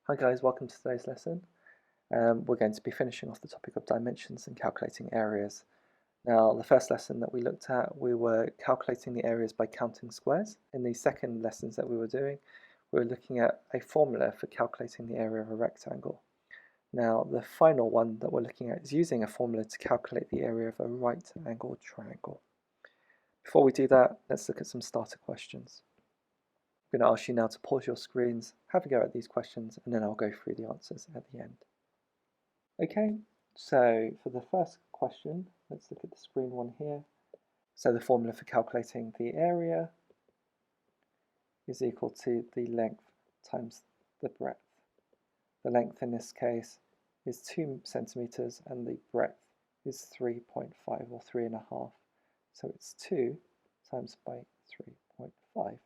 Hi guys, welcome to today's lesson. We're going to be finishing off the topic of dimensions and calculating areas. Now, the first lesson that we looked at, we were calculating the areas by counting squares. In the second lessons that we were doing, we were looking at a formula for calculating the area of a rectangle. Now, the final one that we're looking at is using a formula to calculate the area of a right-angled triangle. Before we do that, let's look at some starter questions. I'm going to ask you now to pause your screens, have a go at these questions, and then I'll go through the answers at the end. Okay, so for the first question, let's look at the screen one here. So the formula for calculating the area is equal to the length times the breadth. The length in this case is 2 centimeters and the breadth is 3.5 or 3.5. So it's 2 times by 3.5.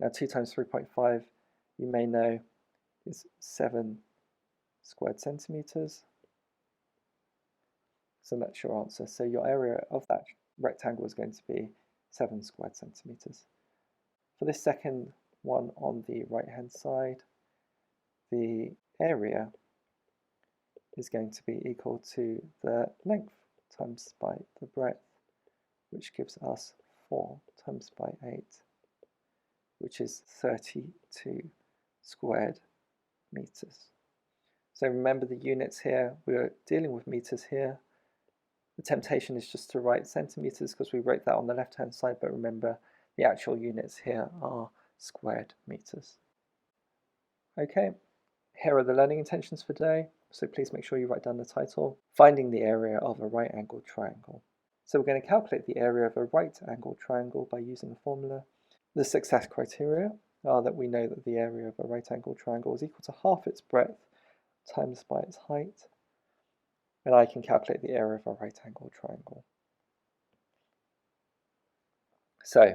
Now 2 times 3.5, you may know, is 7 squared centimeters. So that's your answer. So your area of that rectangle is going to be 7 squared centimeters. For this second one on the right hand side, the area is going to be equal to the length times by the breadth, which gives us 4 times by 8, which is 32 squared meters. So remember the units here, we're dealing with meters here. The temptation is just to write centimeters because we wrote that on the left hand side, but remember the actual units here are squared meters. Okay, here are the learning intentions for today, so please make sure you write down the title, Finding the Area of a Right Angled Triangle. So we're going to calculate the area of a right angled triangle by using a formula. The success criteria are that we know that the area of a right angled triangle is equal to half its breadth times by its height, and I can calculate the area of a right angled triangle. So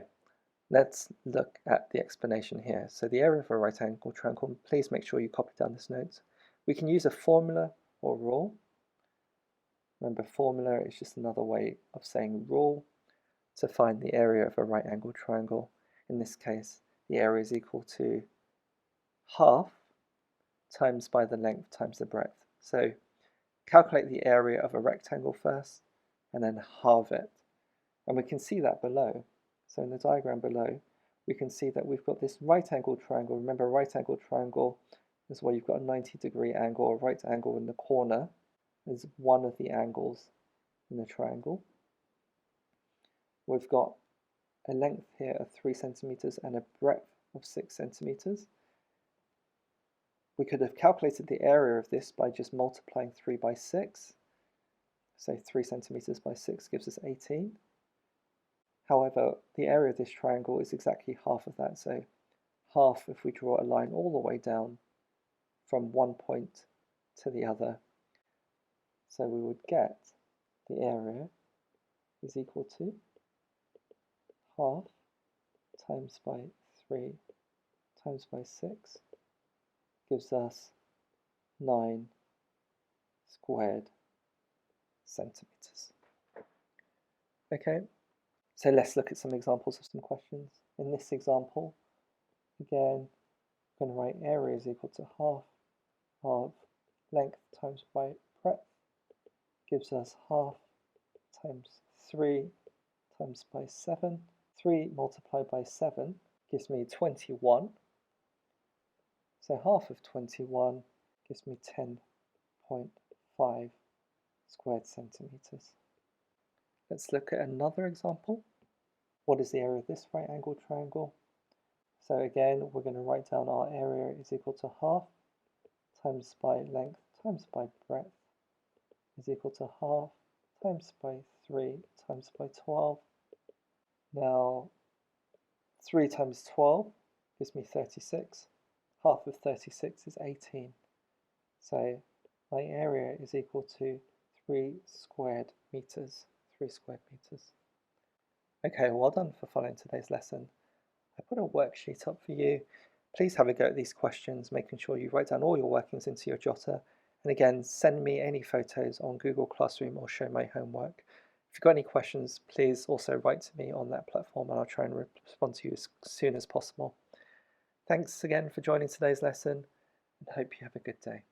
let's look at the explanation here. So the area of a right angled triangle, please make sure you copy down this note. We can use a formula or rule. Remember, formula is just another way of saying rule to find the area of a right angled triangle. In this case, the area is equal to half times by the length times the breadth. So calculate the area of a rectangle first and then halve it. And we can see that below. So in the diagram below, we can see that we've got this right angled triangle. Remember, a right angled triangle is where you've got a 90-degree angle, a right angle in the corner is one of the angles in the triangle. We've got a length here of 3 centimeters and a breadth of 6 centimeters. We could have calculated the area of this by just multiplying 3 by 6. So 3 centimeters by 6 gives us 18. However, the area of this triangle is exactly half of that. So half if we draw a line all the way down from one point to the other. So we would get the area is equal to half times by 3 times by 6 gives us 9 squared centimeters. Okay, so let's look at some examples of some questions. In this example, again, I'm going to write area is equal to half of length times by breadth gives us half times 3 times by 7. 3 multiplied by 7 gives me 21. So half of 21 gives me 10.5 squared centimeters. Let's look at another example. What is the area of this right angled triangle? So again, we're going to write down our area is equal to half times by length times by breadth is equal to half times by 3 times by 12. Now 3 times 12 gives me 36. Half of 36 is 18. So my area is equal to 3 squared meters. 3 squared meters. Okay, well done for following today's lesson. I put a worksheet up for you. Please have a go at these questions, making sure you write down all your workings into your jotter. And again, send me any photos on Google Classroom or Show My Homework. If you've got any questions, please also write to me on that platform and I'll try and respond to you as soon as possible. Thanks again for joining today's lesson, and hope you have a good day.